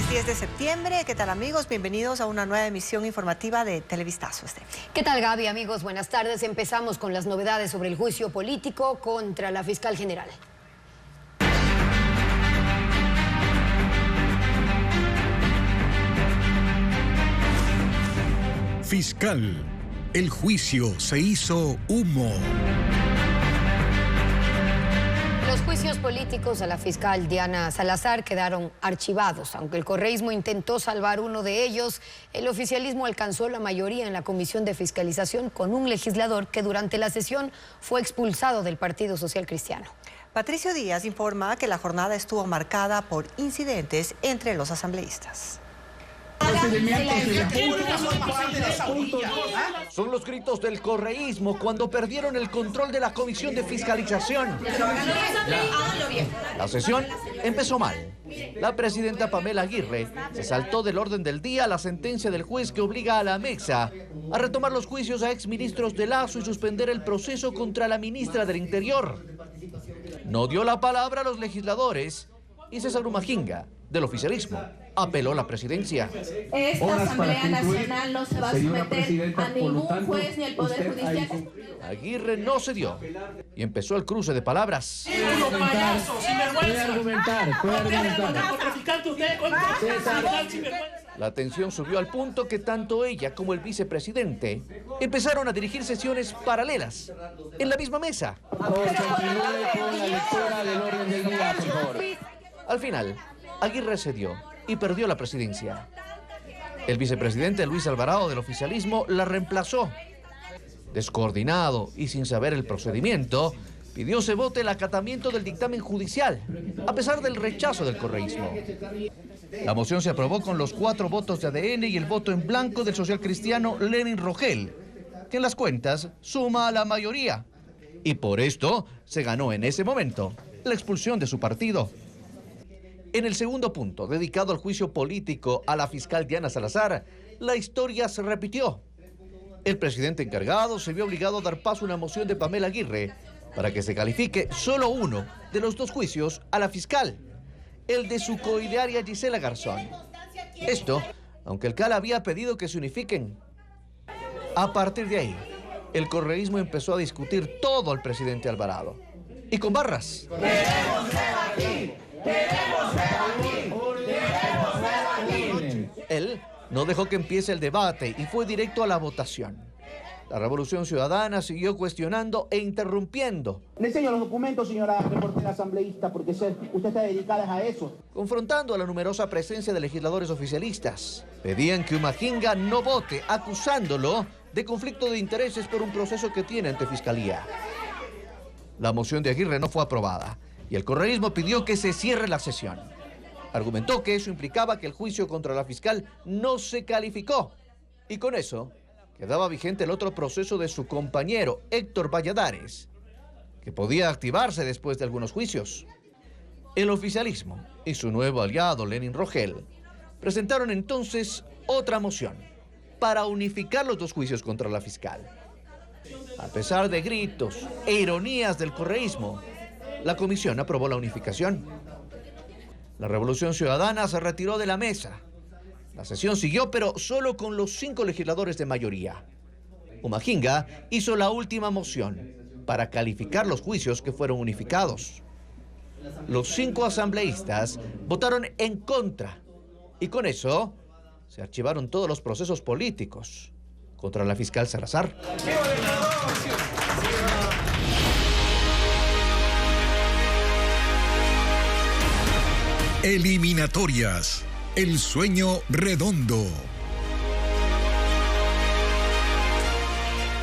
Lunes 10 de septiembre. ¿Qué tal, amigos? Bienvenidos a una nueva emisión informativa de Televistazo. ¿Qué tal, Gaby? Amigos, buenas tardes. Empezamos con las novedades sobre el juicio político contra la fiscal general. Fiscal, el juicio se hizo humo. Los juicios políticos a la fiscal Diana Salazar quedaron archivados. Aunque el correísmo intentó salvar uno de ellos, el oficialismo alcanzó la mayoría en la comisión de fiscalización con un legislador que durante la sesión fue expulsado del Partido Social Cristiano. Patricio Díaz informa que la jornada estuvo marcada por incidentes entre los asambleístas. Son los gritos del correísmo cuando perdieron el control de la comisión de fiscalización. La sesión empezó mal. La presidenta Pamela Aguirre se saltó del orden del día la sentencia del juez que obliga a la Mexa a retomar los juicios a exministros de Lazo y suspender el proceso contra la ministra del Interior. No dio la palabra a los legisladores y César Humajinga, del oficialismo, apeló a la presidencia. Esta Asamblea Nacional no se va a someter a ningún juez ni al Poder Judicial. Aguirre no cedió y empezó el cruce de palabras. La tensión subió al punto que tanto ella como el vicepresidente empezaron a dirigir sesiones paralelas en la misma mesa. Al final, Aguirre cedió y perdió la presidencia. El vicepresidente Luis Alvarado del oficialismo la reemplazó. Descoordinado y sin saber el procedimiento, pidió se vote el acatamiento del dictamen judicial, a pesar del rechazo del correísmo. La moción se aprobó con los 4 votos de ADN y el voto en blanco del socialcristiano Lenin Rogel, que en las cuentas suma a la mayoría. Y por esto se ganó en ese momento la expulsión de su partido. En el segundo punto, dedicado al juicio político a la fiscal Diana Salazar, la historia se repitió. El presidente encargado se vio obligado a dar paso a una moción de Pamela Aguirre para que se califique solo uno de los 2 juicios a la fiscal, el de su coidearia Gisela Garzón. Esto, aunque el CAL había pedido que se unifiquen. A partir de ahí, el correísmo empezó a discutir todo al presidente Alvarado. Y con barras. Él no dejó que empiece el debate y fue directo a la votación. La Revolución Ciudadana siguió cuestionando e interrumpiendo. Le enseño los documentos, señora reportera asambleísta, porque usted está dedicada a eso. Confrontando a la numerosa presencia de legisladores oficialistas. Pedían que Humajinga no vote, acusándolo de conflicto de intereses por un proceso que tiene ante Fiscalía. La moción de Aguirre no fue aprobada y el correísmo pidió que se cierre la sesión. Argumentó que eso implicaba que el juicio contra la fiscal no se calificó y con eso quedaba vigente el otro proceso de su compañero Héctor Valladares, que podía activarse después de algunos juicios. El oficialismo y su nuevo aliado Lenin Rogel presentaron entonces otra moción para unificar los 2 juicios contra la fiscal. A pesar de gritos e ironías del correísmo, la comisión aprobó la unificación. La Revolución Ciudadana se retiró de la mesa. La sesión siguió, pero solo con los 5 legisladores de mayoría. Humajinga hizo la última moción para calificar los juicios que fueron unificados. Los 5 asambleístas votaron en contra y con eso se archivaron todos los procesos políticos contra la fiscal Salazar. Eliminatorias. El sueño redondo.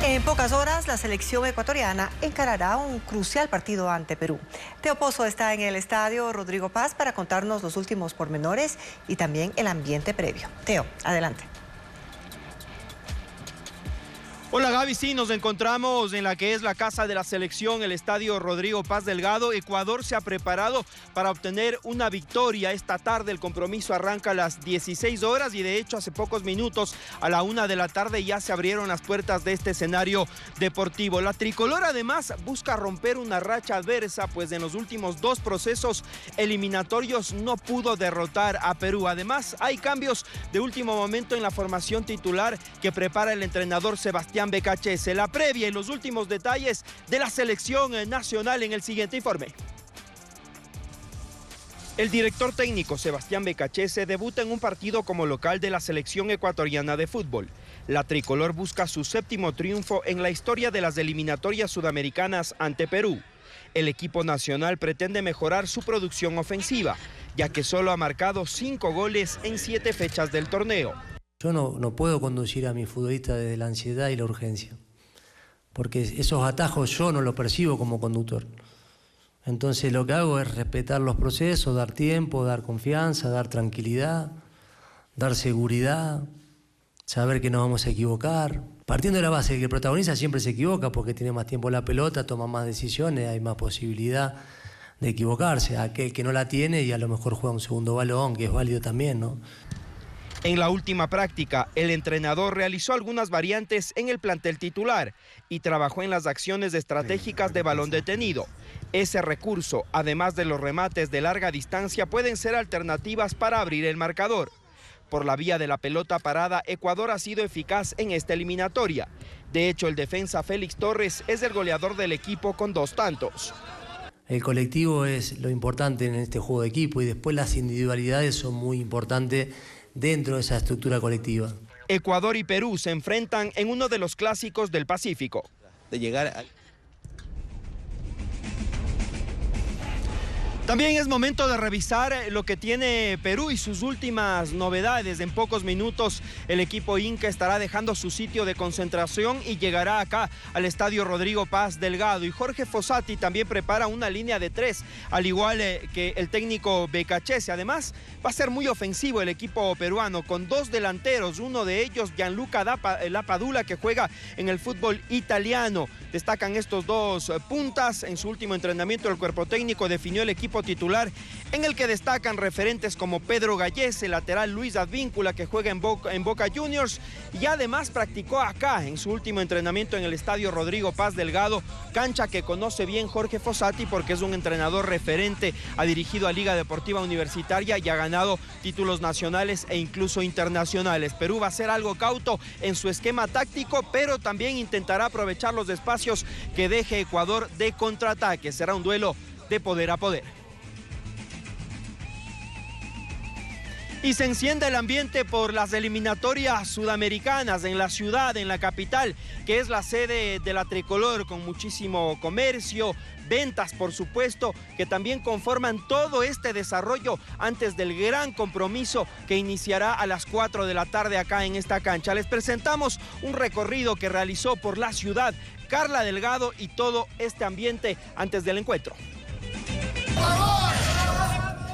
En pocas horas, la selección ecuatoriana encarará un crucial partido ante Perú. Teo Pozo está en el estadio Rodrigo Paz para contarnos los últimos pormenores y también el ambiente previo. Teo, adelante. Hola Gaby, sí, nos encontramos en la que es la casa de la selección, el estadio Rodrigo Paz Delgado. Ecuador se ha preparado para obtener una victoria esta tarde. El compromiso arranca a las 16 horas y de hecho hace pocos minutos a la 1 de la tarde ya se abrieron las puertas de este escenario deportivo. La tricolor además busca romper una racha adversa, pues en los últimos 2 procesos eliminatorios no pudo derrotar a Perú. Además hay cambios de último momento en la formación titular que prepara el entrenador Sebastián Becachese. La previa y los últimos detalles de la selección nacional en el siguiente informe. El director técnico Sebastián Becachese debuta en un partido como local de la selección ecuatoriana de fútbol. La tricolor busca su 7º triunfo en la historia de las eliminatorias sudamericanas ante Perú. El equipo nacional pretende mejorar su producción ofensiva, ya que solo ha marcado 5 goles en 7 fechas del torneo. Yo no puedo conducir a mi futbolista desde la ansiedad y la urgencia, porque esos atajos yo no los percibo como conductor. Entonces lo que hago es respetar los procesos, dar tiempo, dar confianza, dar tranquilidad, dar seguridad, saber que no vamos a equivocar. Partiendo de la base de que el protagonista siempre se equivoca porque tiene más tiempo la pelota, toma más decisiones, hay más posibilidad de equivocarse. Aquel que no la tiene y a lo mejor juega un segundo balón, que es válido también, ¿no? En la última práctica, el entrenador realizó algunas variantes en el plantel titular y trabajó en las acciones estratégicas de balón detenido. Ese recurso, además de los remates de larga distancia, pueden ser alternativas para abrir el marcador. Por la vía de la pelota parada, Ecuador ha sido eficaz en esta eliminatoria. De hecho, el defensa Félix Torres es el goleador del equipo con 2 tantos. El colectivo es lo importante en este juego de equipo y después las individualidades son muy importantes dentro de esa estructura colectiva. Ecuador y Perú se enfrentan en uno de los clásicos del Pacífico. También es momento de revisar lo que tiene Perú y sus últimas novedades. En pocos minutos el equipo Inca estará dejando su sitio de concentración y llegará acá al estadio Rodrigo Paz Delgado. Y Jorge Fossati también prepara una línea de 3, al igual que el técnico Becachese. Además, va a ser muy ofensivo el equipo peruano con 2 delanteros, uno de ellos Gianluca Lapadula, que juega en el fútbol italiano. Destacan estos 2 puntas. En su último entrenamiento el cuerpo técnico definió el equipo titular, en el que destacan referentes como Pedro Gallés, el lateral Luis Advíncula, que juega en Boca Juniors, y además practicó acá en su último entrenamiento en el estadio Rodrigo Paz Delgado, cancha que conoce bien Jorge Fossati porque es un entrenador referente, ha dirigido a Liga Deportiva Universitaria y ha ganado títulos nacionales e incluso internacionales. Perú va a ser algo cauto en su esquema táctico, pero también intentará aprovechar los espacios que deje Ecuador de contraataque. Será un duelo de poder a poder. Y se enciende el ambiente por las eliminatorias sudamericanas en la ciudad, en la capital, que es la sede de la tricolor, con muchísimo comercio, ventas por supuesto, que también conforman todo este desarrollo antes del gran compromiso que iniciará a las 4 de la tarde acá en esta cancha. Les presentamos un recorrido que realizó por la ciudad Carla Delgado y todo este ambiente antes del encuentro.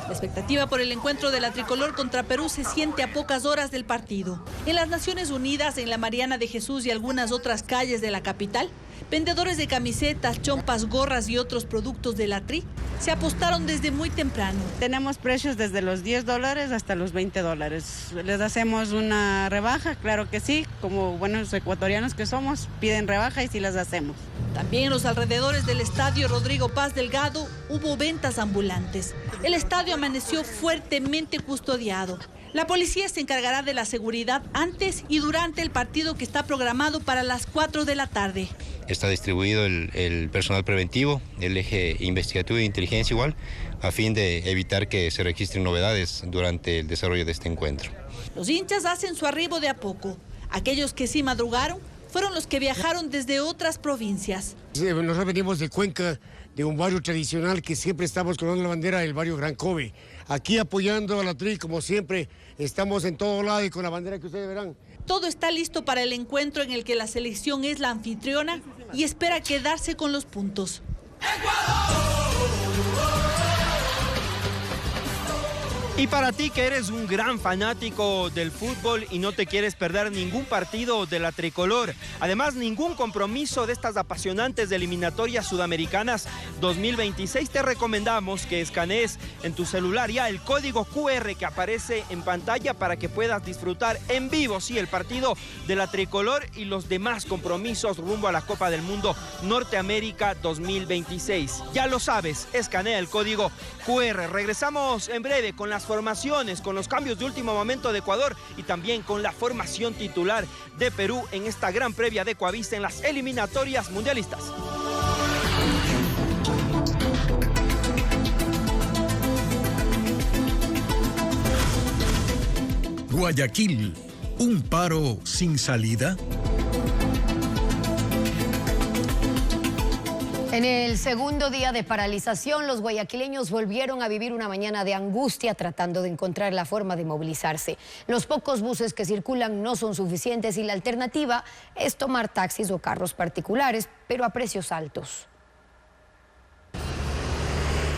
La expectativa por el encuentro de la tricolor contra Perú se siente a pocas horas del partido. En las Naciones Unidas, en la Mariana de Jesús y algunas otras calles de la capital, vendedores de camisetas, chompas, gorras y otros productos de la Tri se apostaron desde muy temprano. Tenemos precios desde los $10 hasta los $20. ¿Les hacemos una rebaja? Claro que sí, como buenos ecuatorianos que somos, piden rebaja y sí las hacemos. También en los alrededores del estadio Rodrigo Paz Delgado hubo ventas ambulantes. El estadio amaneció fuertemente custodiado. La policía se encargará de la seguridad antes y durante el partido que está programado para las 4 de la tarde. Está distribuido el personal preventivo, el eje investigativo de inteligencia igual, a fin de evitar que se registren novedades durante el desarrollo de este encuentro. Los hinchas hacen su arribo de a poco. Aquellos que sí madrugaron fueron los que viajaron desde otras provincias. Nosotros venimos de Cuenca, de un barrio tradicional que siempre estamos con la bandera del barrio Gran Kobe. Aquí apoyando a la Tri, como siempre, estamos en todo lado y con la bandera que ustedes verán. Todo está listo para el encuentro en el que la selección es la anfitriona y espera quedarse con los puntos. Y para ti que eres un gran fanático del fútbol y no te quieres perder ningún partido de la tricolor, además ningún compromiso de estas apasionantes eliminatorias sudamericanas 2026, te recomendamos que escanees en tu celular ya el código QR que aparece en pantalla para que puedas disfrutar en vivo, sí, el partido de la tricolor y los demás compromisos rumbo a la Copa del Mundo Norteamérica 2026. Ya lo sabes, escanea el código QR. Regresamos en breve con las formaciones, con los cambios de último momento de Ecuador y también con la formación titular de Perú en esta gran previa de Ecuavisa en las eliminatorias mundialistas. Guayaquil, un paro sin salida. En el segundo día de paralización, los guayaquileños volvieron a vivir una mañana de angustia tratando de encontrar la forma de movilizarse. Los pocos buses que circulan no son suficientes y la alternativa es tomar taxis o carros particulares, pero a precios altos.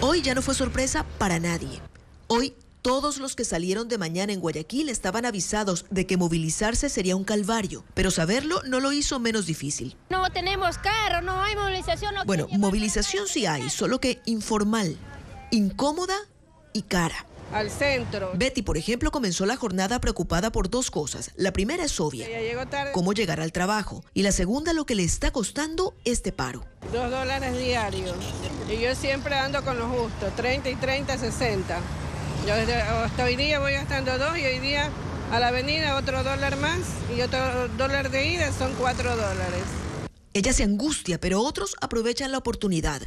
Hoy ya no fue sorpresa para nadie. Hoy todos los que salieron de mañana en Guayaquil estaban avisados de que movilizarse sería un calvario, pero saberlo no lo hizo menos difícil. No tenemos carro, no hay movilización. No, bueno, movilización sí hay, solo que informal, incómoda y cara. Al centro. Betty, por ejemplo, comenzó la jornada preocupada por dos cosas. La primera es obvia, cómo llegar al trabajo. Y la segunda, lo que le está costando este paro. $2 diarios. Y yo siempre ando con lo justo, 30 y 30, 60. Yo hasta hoy día voy gastando 2 y hoy día a la avenida otro $1 más y otro $1 de ida, son $4. Ella se angustia, pero otros aprovechan la oportunidad.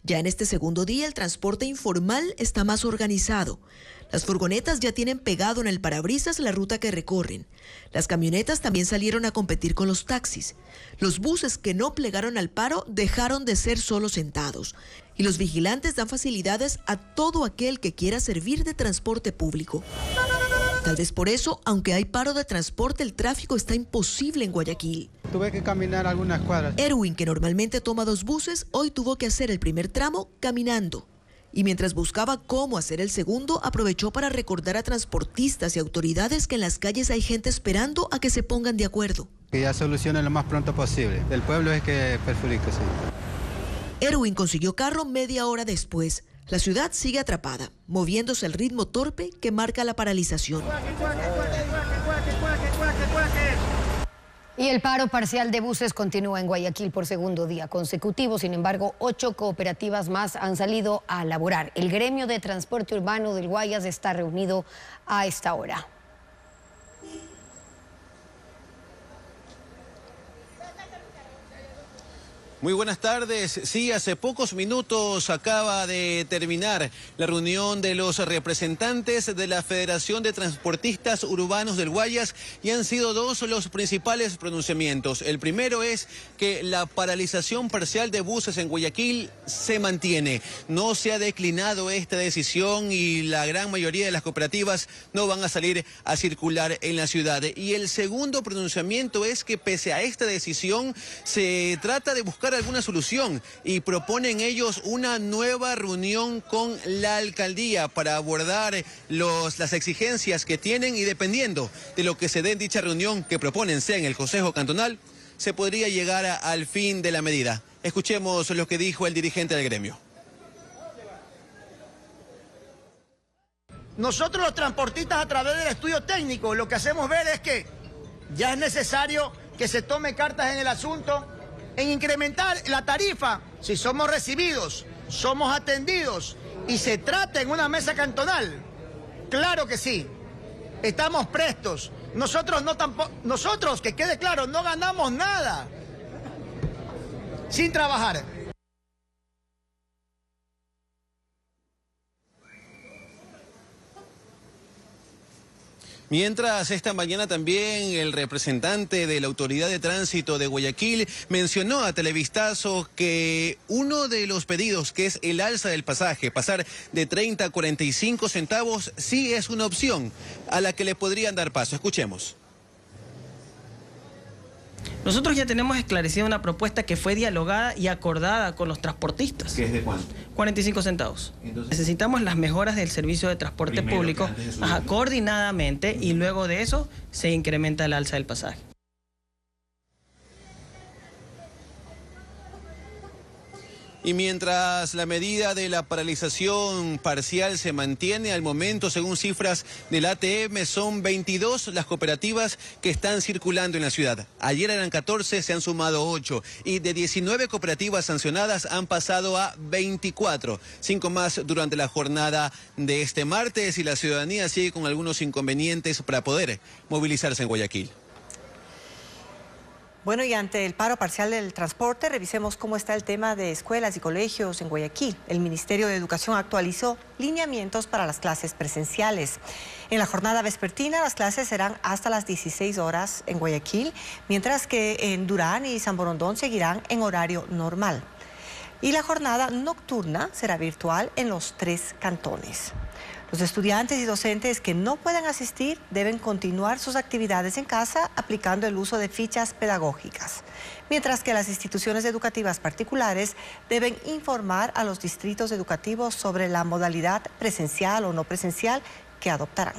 Ya en este segundo día el transporte informal está más organizado. Las furgonetas ya tienen pegado en el parabrisas la ruta que recorren. Las camionetas también salieron a competir con los taxis. Los buses que no plegaron al paro dejaron de ser solo sentados. Y los vigilantes dan facilidades a todo aquel que quiera servir de transporte público. Tal vez por eso, aunque hay paro de transporte, el tráfico está imposible en Guayaquil. Tuve que caminar algunas cuadras. Erwin, que normalmente toma 2 buses, hoy tuvo que hacer el primer tramo caminando. Y mientras buscaba cómo hacer el segundo, aprovechó para recordar a transportistas y autoridades que en las calles hay gente esperando a que se pongan de acuerdo. Que ya solucionen lo más pronto posible. El pueblo es que perjudica, sí. Erwin consiguió carro media hora después. La ciudad sigue atrapada, moviéndose al ritmo torpe que marca la paralización. Y el paro parcial de buses continúa en Guayaquil por segundo día consecutivo. Sin embargo, 8 cooperativas más han salido a laborar. El gremio de transporte urbano del Guayas está reunido a esta hora. Muy buenas tardes. Sí, hace pocos minutos acaba de terminar la reunión de los representantes de la Federación de Transportistas Urbanos del Guayas y han sido 2 los principales pronunciamientos. El primero es que la paralización parcial de buses en Guayaquil se mantiene. No se ha declinado esta decisión y la gran mayoría de las cooperativas no van a salir a circular en la ciudad. Y el segundo pronunciamiento es que pese a esta decisión se trata de buscar alguna solución y proponen ellos una nueva reunión con la alcaldía para abordar las exigencias que tienen y dependiendo de lo que se dé en dicha reunión que proponen sea en el Consejo Cantonal, se podría llegar al fin de la medida. Escuchemos lo que dijo el dirigente del gremio. Nosotros los transportistas a través del estudio técnico lo que hacemos ver es que ya es necesario que se tome cartas en el asunto en incrementar la tarifa si somos recibidos, somos atendidos y se trata en una mesa cantonal. Claro que sí, estamos prestos. Nosotros, que quede claro, no ganamos nada sin trabajar. Mientras, esta mañana también el representante de la Autoridad de Tránsito de Guayaquil mencionó a Televistazo que uno de los pedidos, que es el alza del pasaje, pasar de 30 a 45 centavos, sí es una opción a la que le podrían dar paso. Escuchemos. Nosotros ya tenemos esclarecida una propuesta que fue dialogada y acordada con los transportistas. ¿Qué es de cuánto? 45 centavos. Entonces, necesitamos las mejoras del servicio de transporte público coordinadamente y luego de eso se incrementa el alza del pasaje. Y mientras la medida de la paralización parcial se mantiene, al momento, según cifras del ATM, son 22 las cooperativas que están circulando en la ciudad. Ayer eran 14, se han sumado 8. Y de 19 cooperativas sancionadas han pasado a 24. 5 más durante la jornada de este martes, y la ciudadanía sigue con algunos inconvenientes para poder movilizarse en Guayaquil. Bueno, y ante el paro parcial del transporte, revisemos cómo está el tema de escuelas y colegios en Guayaquil. El Ministerio de Educación actualizó lineamientos para las clases presenciales. En la jornada vespertina, las clases serán hasta las 16 horas en Guayaquil, mientras que en Durán y San Borondón seguirán en horario normal. Y la jornada nocturna será virtual en los 3 cantones. Los estudiantes y docentes que no puedan asistir deben continuar sus actividades en casa aplicando el uso de fichas pedagógicas, mientras que las instituciones educativas particulares deben informar a los distritos educativos sobre la modalidad presencial o no presencial que adoptarán.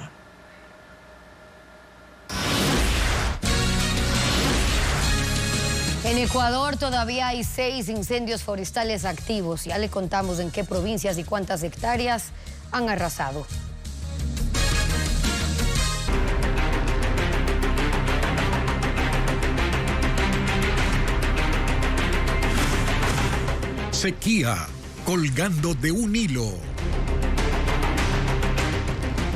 En Ecuador todavía hay 6 incendios forestales activos. Ya le contamos en qué provincias y cuántas hectáreas han arrasado. Sequía, colgando de un hilo.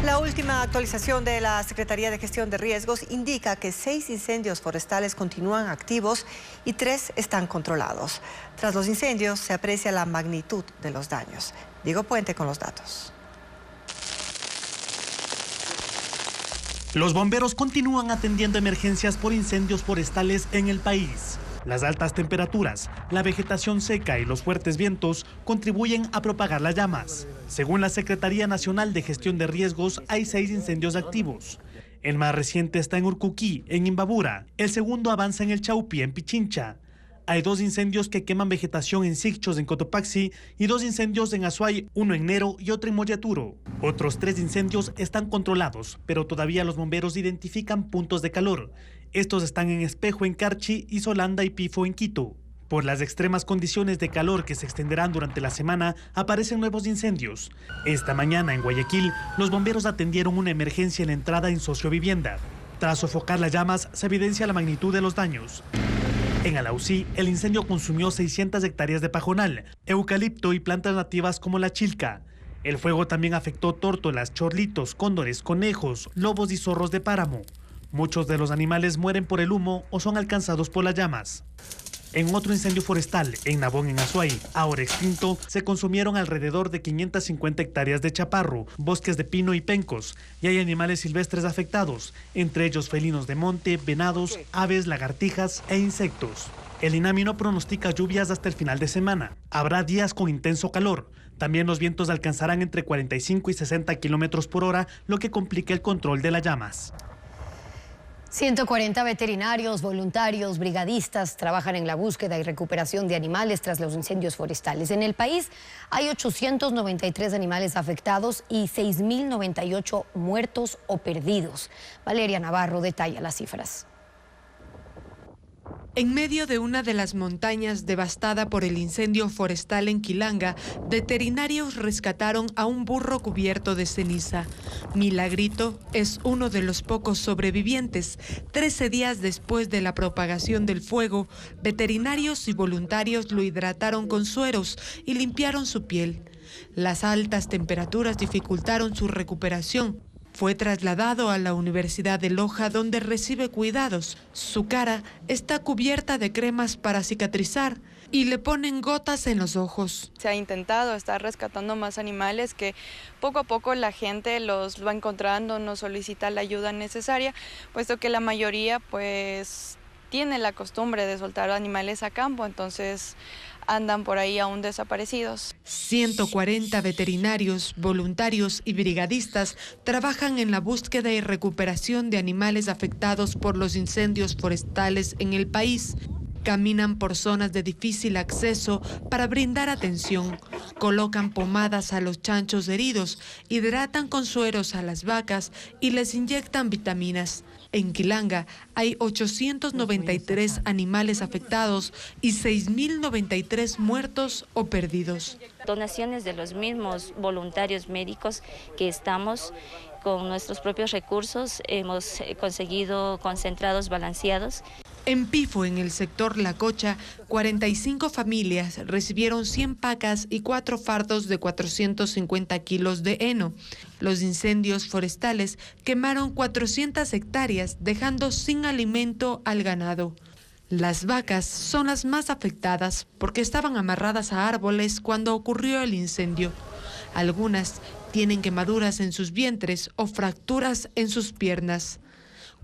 La última actualización de la Secretaría de Gestión de Riesgos indica que 6 incendios forestales continúan activos y 3 están controlados. Tras los incendios se aprecia la magnitud de los daños. Diego Puente con los datos. Los bomberos continúan atendiendo emergencias por incendios forestales en el país. Las altas temperaturas, la vegetación seca y los fuertes vientos contribuyen a propagar las llamas. Según la Secretaría Nacional de Gestión de Riesgos, hay 6 incendios activos. El más reciente está en Urcuquí, en Imbabura. El segundo avanza en el Chaupi, en Pichincha. Hay 2 incendios que queman vegetación en Sicchos, en Cotopaxi, y 2 incendios en Azuay, uno en Nero y otro en Moyaturo. Otros 3 incendios están controlados, pero todavía los bomberos identifican puntos de calor. Estos están en Espejo, en Carchi, y Solanda y Pifo, en Quito. Por las extremas condiciones de calor que se extenderán durante la semana, aparecen nuevos incendios. Esta mañana en Guayaquil, los bomberos atendieron una emergencia en la entrada en Sociovivienda. Tras sofocar las llamas, se evidencia la magnitud de los daños. En Alausí, el incendio consumió 600 hectáreas de pajonal, eucalipto y plantas nativas como la chilca. El fuego también afectó tórtolas, chorlitos, cóndores, conejos, lobos y zorros de páramo. Muchos de los animales mueren por el humo o son alcanzados por las llamas. En otro incendio forestal, en Nabón, en Azuay, ahora extinto, se consumieron alrededor de 550 hectáreas de chaparro, bosques de pino y pencos, y hay animales silvestres afectados, entre ellos felinos de monte, venados, aves, lagartijas e insectos. El INAMI no pronostica lluvias hasta el final de semana. Habrá días con intenso calor. También los vientos alcanzarán entre 45 y 60 kilómetros por hora, lo que complica el control de las llamas. 140 veterinarios, voluntarios, brigadistas trabajan en la búsqueda y recuperación de animales tras los incendios forestales. En el país hay 893 animales afectados y 6.098 muertos o perdidos. Valeria Navarro detalla las cifras. En medio de una de las montañas devastada por el incendio forestal en Quilanga, veterinarios rescataron a un burro cubierto de ceniza. Milagrito es uno de los pocos sobrevivientes. 13 días después de la propagación del fuego, veterinarios y voluntarios lo hidrataron con sueros y limpiaron su piel. Las altas temperaturas dificultaron su recuperación. Fue trasladado a la Universidad de Loja, donde recibe cuidados. Su cara está cubierta de cremas para cicatrizar y le ponen gotas en los ojos. Se ha intentado estar rescatando más animales que poco a poco la gente los va encontrando, nos solicita la ayuda necesaria, puesto que la mayoría pues tiene la costumbre de soltar animales a campo, entonces andan por ahí aún desaparecidos. 140 veterinarios, voluntarios y brigadistas trabajan en la búsqueda y recuperación de animales afectados por los incendios forestales en el país. Caminan por zonas de difícil acceso para brindar atención, colocan pomadas a los chanchos heridos, hidratan con sueros a las vacas y les inyectan vitaminas. En Quilanga hay 893 animales afectados y 6.093 muertos o perdidos. Donaciones de los mismos voluntarios médicos que estamos con nuestros propios recursos, hemos conseguido concentrados balanceados. En Pifo, en el sector La Cocha, 45 familias recibieron 100 pacas y 4 fardos de 450 kilos de heno. Los incendios forestales quemaron 400 hectáreas, dejando sin alimento al ganado. Las vacas son las más afectadas porque estaban amarradas a árboles cuando ocurrió el incendio. Algunas tienen quemaduras en sus vientres o fracturas en sus piernas.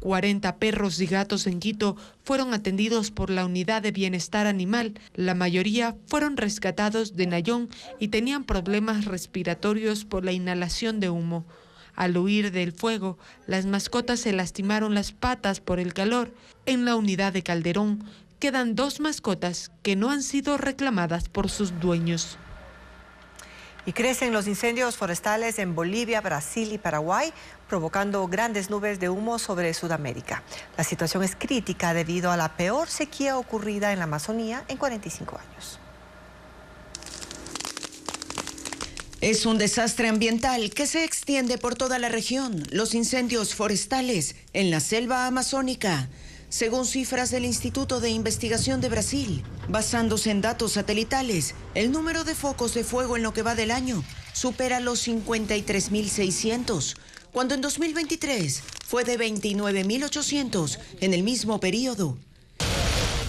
40 perros y gatos en Quito fueron atendidos por la Unidad de Bienestar Animal. La mayoría fueron rescatados de Nayón y tenían problemas respiratorios por la inhalación de humo. Al huir del fuego, las mascotas se lastimaron las patas por el calor. En la unidad de Calderón quedan 2 mascotas que no han sido reclamadas por sus dueños. Y crecen los incendios forestales en Bolivia, Brasil y Paraguay, provocando grandes nubes de humo sobre Sudamérica. La situación es crítica debido a la peor sequía ocurrida en la Amazonía en 45 años. Es un desastre ambiental que se extiende por toda la región, los incendios forestales en la selva amazónica. Según cifras del Instituto de Investigación de Brasil, basándose en datos satelitales, el número de focos de fuego en lo que va del año supera los 53.600, cuando en 2023 fue de 29.800 en el mismo periodo.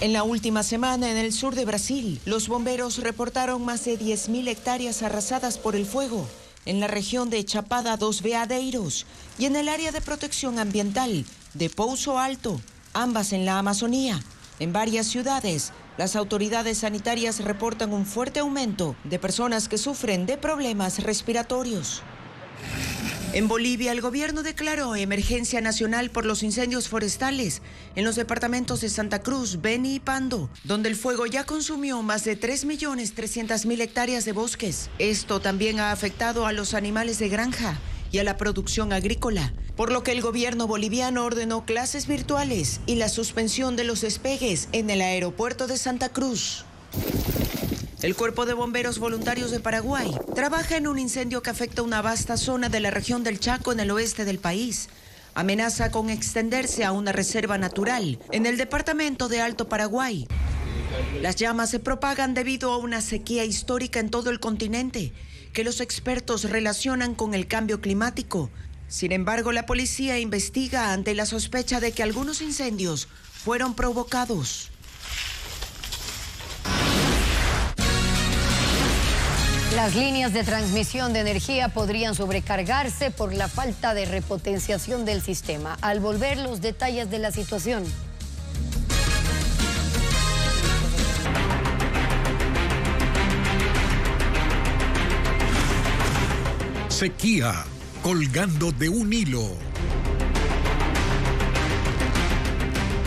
En la última semana, en el sur de Brasil, los bomberos reportaron más de 10.000 hectáreas arrasadas por el fuego en la región de Chapada dos Veadeiros y en el área de protección ambiental de Pouso Alto, ambas en la Amazonía. En varias ciudades, las autoridades sanitarias reportan un fuerte aumento de personas que sufren de problemas respiratorios. En Bolivia, el gobierno declaró emergencia nacional por los incendios forestales en los departamentos de Santa Cruz, Beni y Pando, donde el fuego ya consumió más de 3.300.000 hectáreas de bosques. Esto también ha afectado a los animales de granja y a la producción agrícola, por lo que el gobierno boliviano ordenó clases virtuales y la suspensión de los despegues en el aeropuerto de Santa Cruz. El Cuerpo de Bomberos Voluntarios de Paraguay trabaja en un incendio que afecta una vasta zona de la región del Chaco en el oeste del país. Amenaza con extenderse a una reserva natural en el departamento de Alto Paraguay. Las llamas se propagan debido a una sequía histórica en todo el continente, que los expertos relacionan con el cambio climático. Sin embargo, la policía investiga ante la sospecha de que algunos incendios fueron provocados. Las líneas de transmisión de energía podrían sobrecargarse por la falta de repotenciación del sistema. Al volver, los detalles de la situación. Sequía, colgando de un hilo.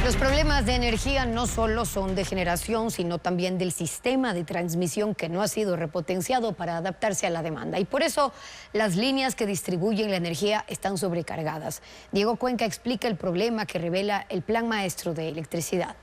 Los problemas de energía no solo son de generación, sino también del sistema de transmisión que no ha sido repotenciado para adaptarse a la demanda. Y por eso las líneas que distribuyen la energía están sobrecargadas. Diego Cuenca explica el problema que revela el Plan Maestro de Electricidad.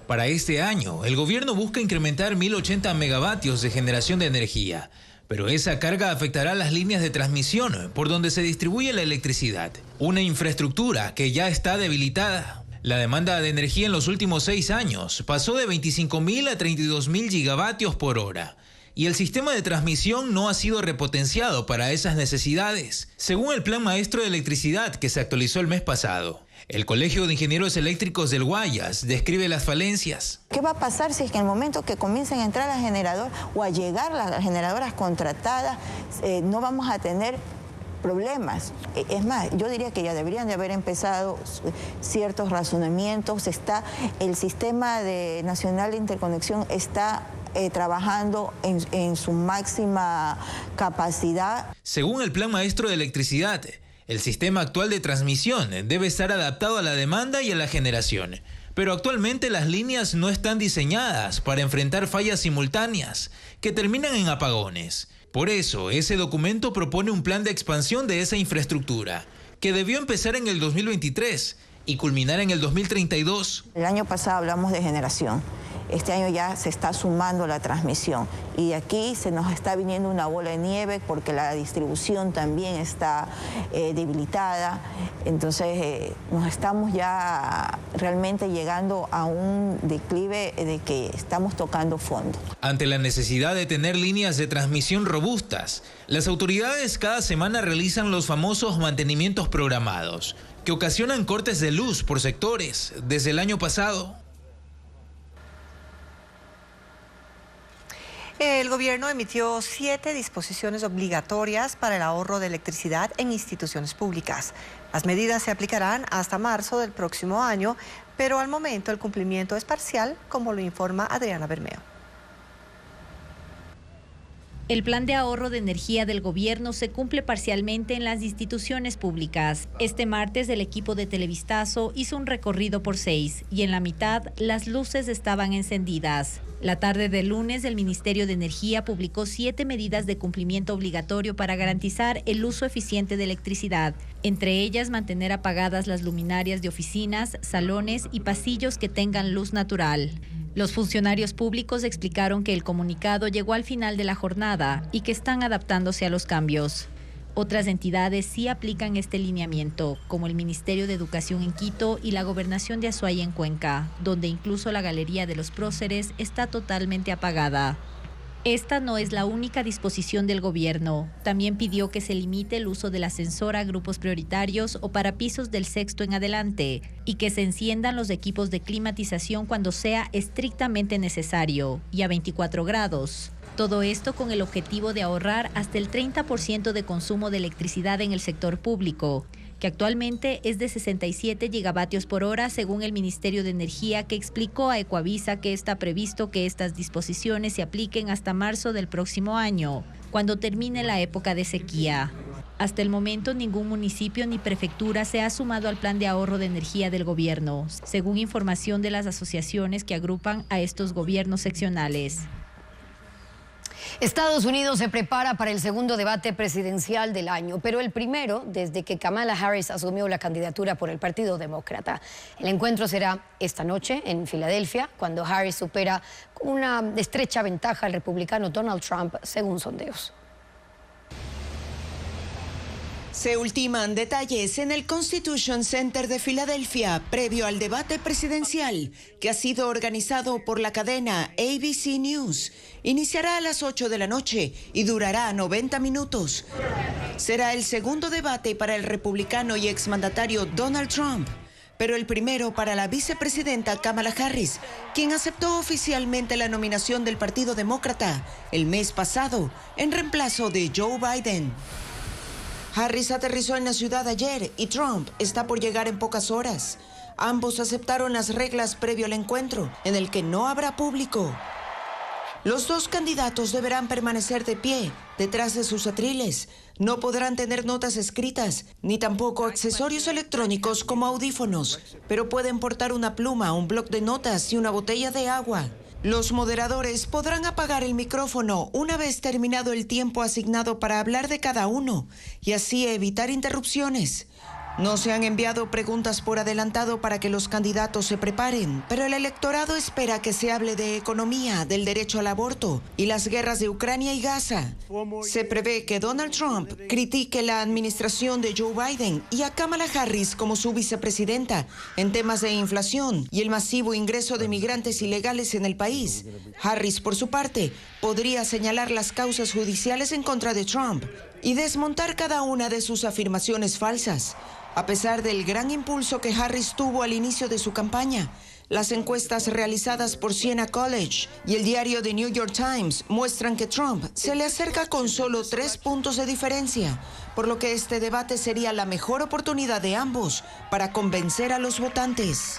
Para este año, el gobierno busca incrementar 1.080 megavatios de generación de energía. Pero esa carga afectará las líneas de transmisión por donde se distribuye la electricidad, una infraestructura que ya está debilitada. La demanda de energía en los últimos 6 años pasó de 25.000 a 32.000 gigavatios por hora. Y el sistema de transmisión no ha sido repotenciado para esas necesidades, según el Plan Maestro de Electricidad que se actualizó el mes pasado. El Colegio de Ingenieros Eléctricos del Guayas describe las falencias. ¿Qué va a pasar si es que en el momento que comiencen a entrar las generadoras o a llegar las generadoras contratadas, no vamos a tener problemas. Es más, yo diría que ya deberían de haber empezado ciertos razonamientos. El sistema nacional de interconexión está trabajando en su máxima capacidad. Según el Plan Maestro de Electricidad, el sistema actual de transmisión debe estar adaptado a la demanda y a la generación. Pero actualmente las líneas no están diseñadas para enfrentar fallas simultáneas que terminan en apagones. Por eso, ese documento propone un plan de expansión de esa infraestructura, que debió empezar en el 2023 y culminar en el 2032. El año pasado hablamos de generación. Este año ya se está sumando la transmisión y de aquí se nos está viniendo una bola de nieve porque la distribución también está debilitada. Entonces nos estamos ya realmente llegando a un declive de que estamos tocando fondo. Ante la necesidad de tener líneas de transmisión robustas, las autoridades cada semana realizan los famosos mantenimientos programados, que ocasionan cortes de luz por sectores desde el año pasado. El gobierno emitió 7 disposiciones obligatorias para el ahorro de electricidad en instituciones públicas. Las medidas se aplicarán hasta marzo del próximo año, pero al momento el cumplimiento es parcial, como lo informa Adriana Bermeo. El plan de ahorro de energía del gobierno se cumple parcialmente en las instituciones públicas. Este martes el equipo de Televistazo hizo un recorrido por 6 y en la mitad las luces estaban encendidas. La tarde del lunes el Ministerio de Energía publicó 7 medidas de cumplimiento obligatorio para garantizar el uso eficiente de electricidad. Entre ellas, mantener apagadas las luminarias de oficinas, salones y pasillos que tengan luz natural. Los funcionarios públicos explicaron que el comunicado llegó al final de la jornada y que están adaptándose a los cambios. Otras entidades sí aplican este lineamiento, como el Ministerio de Educación en Quito y la Gobernación de Azuay en Cuenca, donde incluso la Galería de los Próceres está totalmente apagada. Esta no es la única disposición del gobierno. También pidió que se limite el uso del ascensor a grupos prioritarios o para pisos del 6º en adelante y que se enciendan los equipos de climatización cuando sea estrictamente necesario y a 24 grados. Todo esto con el objetivo de ahorrar hasta el 30% de consumo de electricidad en el sector público, que actualmente es de 67 gigavatios por hora según el Ministerio de Energía, que explicó a Ecoavisa que está previsto que estas disposiciones se apliquen hasta marzo del próximo año, cuando termine la época de sequía. Hasta el momento ningún municipio ni prefectura se ha sumado al plan de ahorro de energía del gobierno, según información de las asociaciones que agrupan a estos gobiernos seccionales. Estados Unidos se prepara para el segundo debate presidencial del año, pero el primero desde que Kamala Harris asumió la candidatura por el Partido Demócrata. El encuentro será esta noche en Filadelfia, cuando Harris supera con una estrecha ventaja al republicano Donald Trump, según sondeos. Se ultiman detalles en el Constitution Center de Filadelfia previo al debate presidencial que ha sido organizado por la cadena ABC News. Iniciará a las 8 de la noche y durará 90 minutos. Será el segundo debate para el republicano y exmandatario Donald Trump, pero el primero para la vicepresidenta Kamala Harris, quien aceptó oficialmente la nominación del Partido Demócrata el mes pasado en reemplazo de Joe Biden. Harris aterrizó en la ciudad ayer y Trump está por llegar en pocas horas. Ambos aceptaron las reglas previo al encuentro, en el que no habrá público. Los dos candidatos deberán permanecer de pie, detrás de sus atriles. No podrán tener notas escritas, ni tampoco accesorios electrónicos como audífonos, pero pueden portar una pluma, un bloc de notas y una botella de agua. Los moderadores podrán apagar el micrófono una vez terminado el tiempo asignado para hablar de cada uno y así evitar interrupciones. No se han enviado preguntas por adelantado para que los candidatos se preparen, pero el electorado espera que se hable de economía, del derecho al aborto y las guerras de Ucrania y Gaza. Se prevé que Donald Trump critique la administración de Joe Biden y a Kamala Harris como su vicepresidenta en temas de inflación y el masivo ingreso de migrantes ilegales en el país. Harris, por su parte, podría señalar las causas judiciales en contra de Trump y desmontar cada una de sus afirmaciones falsas. A pesar del gran impulso que Harris tuvo al inicio de su campaña, Las encuestas realizadas por Siena College y el diario The New York Times muestran que Trump se le acerca con solo 3 puntos de diferencia, por lo que este debate sería la mejor oportunidad de ambos para convencer a los votantes.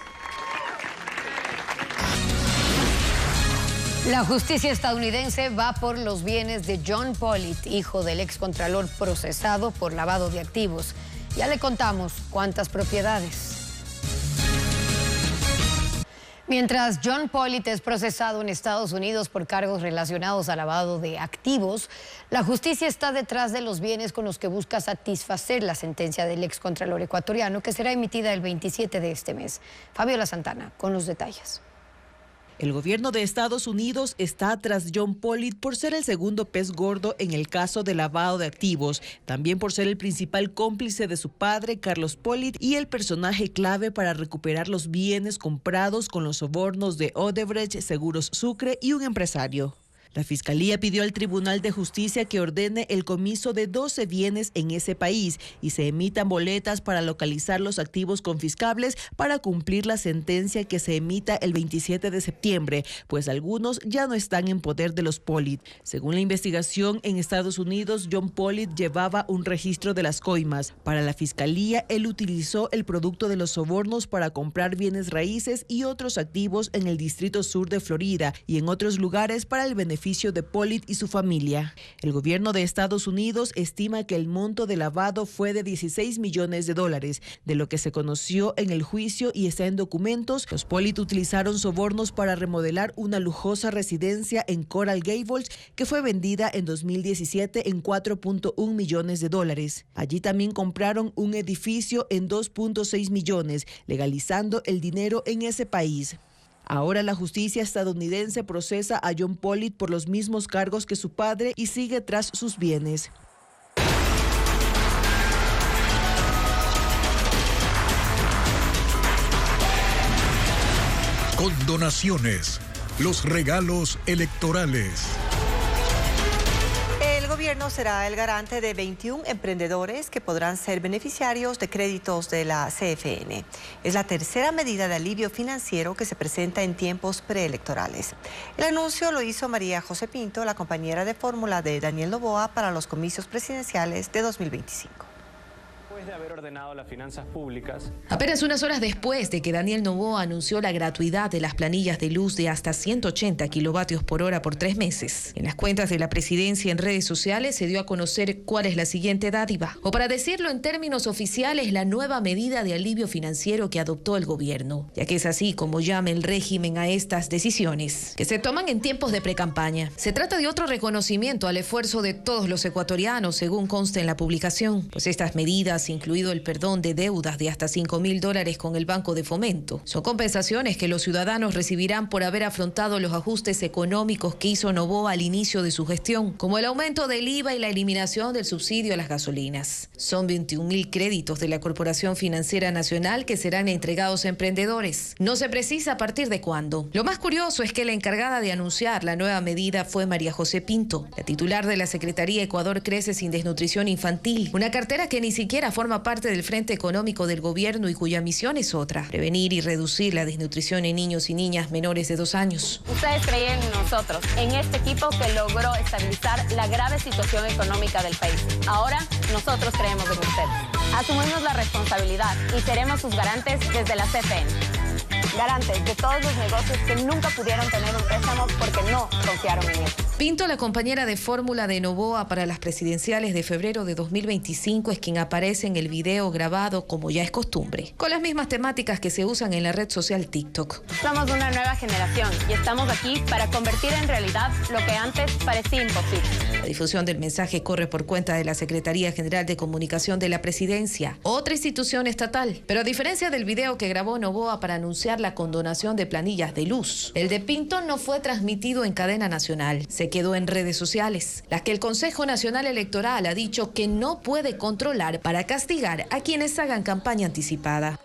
La justicia estadounidense va por los bienes de John Pollitt, hijo del excontralor procesado por lavado de activos. Ya le contamos cuántas propiedades. Mientras John Pollitt es procesado en Estados Unidos por cargos relacionados al lavado de activos, la justicia está detrás de los bienes con los que busca satisfacer la sentencia del excontralor ecuatoriano, que será emitida el 27 de este mes. Fabiola Santana con los detalles. El gobierno de Estados Unidos está tras John Pollitt por ser el segundo pez gordo en el caso de lavado de activos, también por ser el principal cómplice de su padre, Carlos Pollitt, y el personaje clave para recuperar los bienes comprados con los sobornos de Odebrecht, Seguros Sucre y un empresario. La Fiscalía pidió al Tribunal de Justicia que ordene el comiso de 12 bienes en ese país y se emitan boletas para localizar los activos confiscables para cumplir la sentencia que se emita el 27 de septiembre, pues algunos ya no están en poder de los Pollitt. Según la investigación en Estados Unidos, John Pollitt llevaba un registro de las coimas. Para la Fiscalía, él utilizó el producto de los sobornos para comprar bienes raíces y otros activos en el Distrito Sur de Florida y en otros lugares para el beneficio de Pollitt y su familia. El gobierno de Estados Unidos estima que el monto de lavado fue de $16 millones, de lo que se conoció en el juicio y está en documentos. Los Pollitt utilizaron sobornos para remodelar una lujosa residencia en Coral Gables que fue vendida en 2017 en $4.1 millones. Allí también compraron un edificio en $2.6 millones, legalizando el dinero en ese país. Ahora la justicia estadounidense procesa a John Pollitt por los mismos cargos que su padre y sigue tras sus bienes. Con donaciones, los regalos electorales. El gobierno será el garante de 21 emprendedores que podrán ser beneficiarios de créditos de la CFN. Es la tercera medida de alivio financiero que se presenta en tiempos preelectorales. El anuncio lo hizo María José Pinto, la compañera de fórmula de Daniel Noboa para los comicios presidenciales de 2025. De haber ordenado las finanzas públicas. Apenas unas horas después de que Daniel Noboa anunció la gratuidad de las planillas de luz de hasta 180 kilovatios por hora por 3 meses, en las cuentas de la presidencia en redes sociales se dio a conocer cuál es la siguiente dádiva, o para decirlo en términos oficiales, la nueva medida de alivio financiero que adoptó el gobierno, ya que es así como llama el régimen a estas decisiones, que se toman en tiempos de precampaña. Se trata de otro reconocimiento al esfuerzo de todos los ecuatorianos, según consta en la publicación, pues estas medidas, incluido el perdón de deudas de hasta $5.000 con el Banco de Fomento, son compensaciones que los ciudadanos recibirán por haber afrontado los ajustes económicos que hizo Noboa al inicio de su gestión, como el aumento del IVA y la eliminación del subsidio a las gasolinas. Son 21.000 créditos de la Corporación Financiera Nacional que serán entregados a emprendedores. No se precisa a partir de cuándo. Lo más curioso es que la encargada de anunciar la nueva medida fue María José Pinto, la titular de la Secretaría Ecuador Crece sin Desnutrición Infantil, una cartera que ni siquiera forma parte del Frente Económico del Gobierno y cuya misión es otra: prevenir y reducir la desnutrición en niños y niñas menores de 2 años. Ustedes creían en nosotros, en este equipo que logró estabilizar la grave situación económica del país. Ahora nosotros creemos en ustedes. Asumimos la responsabilidad y seremos sus garantes desde la CFN. Garantes de todos los negocios que nunca pudieron tener un préstamo porque no confiaron en él. Pinto, la compañera de fórmula de Noboa para las presidenciales de febrero de 2025, es quien aparece en el video grabado, como ya es costumbre, con las mismas temáticas que se usan en la red social TikTok. Somos una nueva generación y estamos aquí para convertir en realidad lo que antes parecía imposible. La difusión del mensaje corre por cuenta de la Secretaría General de Comunicación de la Presidencia, otra institución estatal. Pero a diferencia del video que grabó Noboa para anunciar la condonación de planillas de luz, el de Pinto no fue transmitido en cadena nacional. Se quedó en redes sociales, las que el Consejo Nacional Electoral ha dicho que no puede controlar para castigar a quienes hagan campaña anticipada.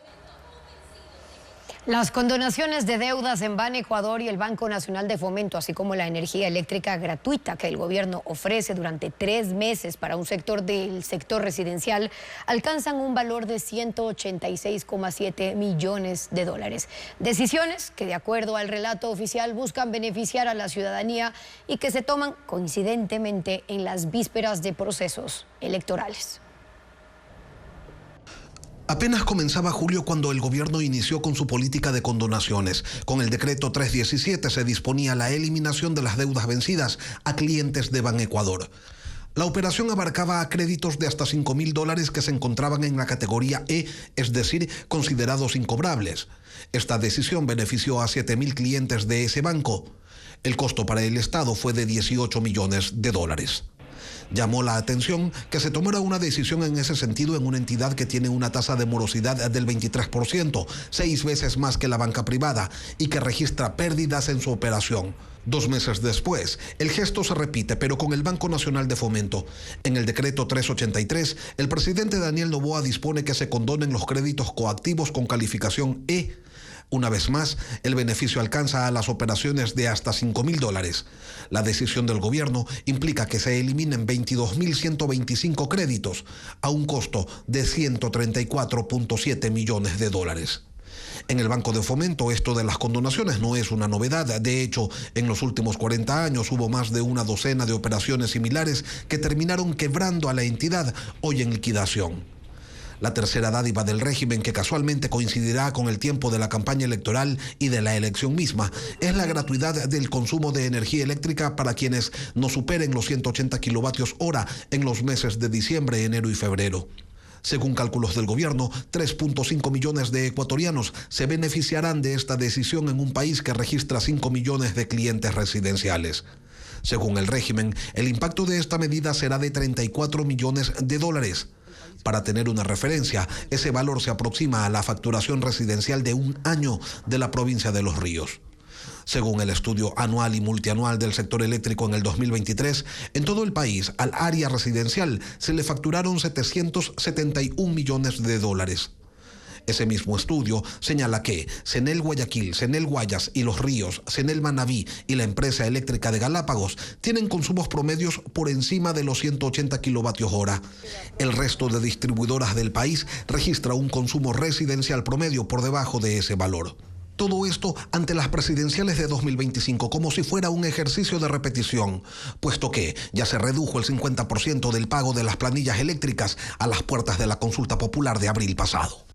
Las condonaciones de deudas en Banecuador y el Banco Nacional de Fomento, así como la energía eléctrica gratuita que el gobierno ofrece durante 3 meses para un sector del sector residencial, alcanzan un valor de 186,7 millones de dólares. Decisiones que, de acuerdo al relato oficial, buscan beneficiar a la ciudadanía y que se toman coincidentemente en las vísperas de procesos electorales. Apenas comenzaba julio cuando el gobierno inició con su política de condonaciones. Con el decreto 317 se disponía la eliminación de las deudas vencidas a clientes de Banecuador. La operación abarcaba a créditos de hasta $5.000 que se encontraban en la categoría E, es decir, considerados incobrables. Esta decisión benefició a 7.000 clientes de ese banco. El costo para el Estado fue de $18 millones. Llamó la atención que se tomara una decisión en ese sentido en una entidad que tiene una tasa de morosidad del 23%, 6 veces más que la banca privada, y que registra pérdidas en su operación. 2 meses después, el gesto se repite, pero con el Banco Nacional de Fomento. En el decreto 383, el presidente Daniel Noboa dispone que se condonen los créditos coactivos con calificación E. Una vez más, el beneficio alcanza a las operaciones de hasta $5.000. La decisión del gobierno implica que se eliminen 22.125 créditos a un costo de $134.7 millones. En el Banco de Fomento, esto de las condonaciones no es una novedad. De hecho, en los últimos 40 años hubo más de una docena de operaciones similares que terminaron quebrando a la entidad, hoy en liquidación. La tercera dádiva del régimen, que casualmente coincidirá con el tiempo de la campaña electoral y de la elección misma, es la gratuidad del consumo de energía eléctrica para quienes no superen los 180 kilovatios hora en los meses de diciembre, enero y febrero. Según cálculos del gobierno, 3.5 millones de ecuatorianos se beneficiarán de esta decisión en un país que registra 5 millones de clientes residenciales. Según el régimen, el impacto de esta medida será de $34 millones. Para tener una referencia, ese valor se aproxima a la facturación residencial de un año de la provincia de Los Ríos. Según el estudio anual y multianual del sector eléctrico en el 2023, en todo el país, al área residencial se le facturaron $771 millones. Ese mismo estudio señala que Cenel Guayaquil, Cenel Guayas y Los Ríos, Cenel Manabí y la empresa eléctrica de Galápagos tienen consumos promedios por encima de los 180 kilovatios hora. El resto de distribuidoras del país registra un consumo residencial promedio por debajo de ese valor. Todo esto ante las presidenciales de 2025, como si fuera un ejercicio de repetición, puesto que ya se redujo el 50% del pago de las planillas eléctricas a las puertas de la consulta popular de abril pasado.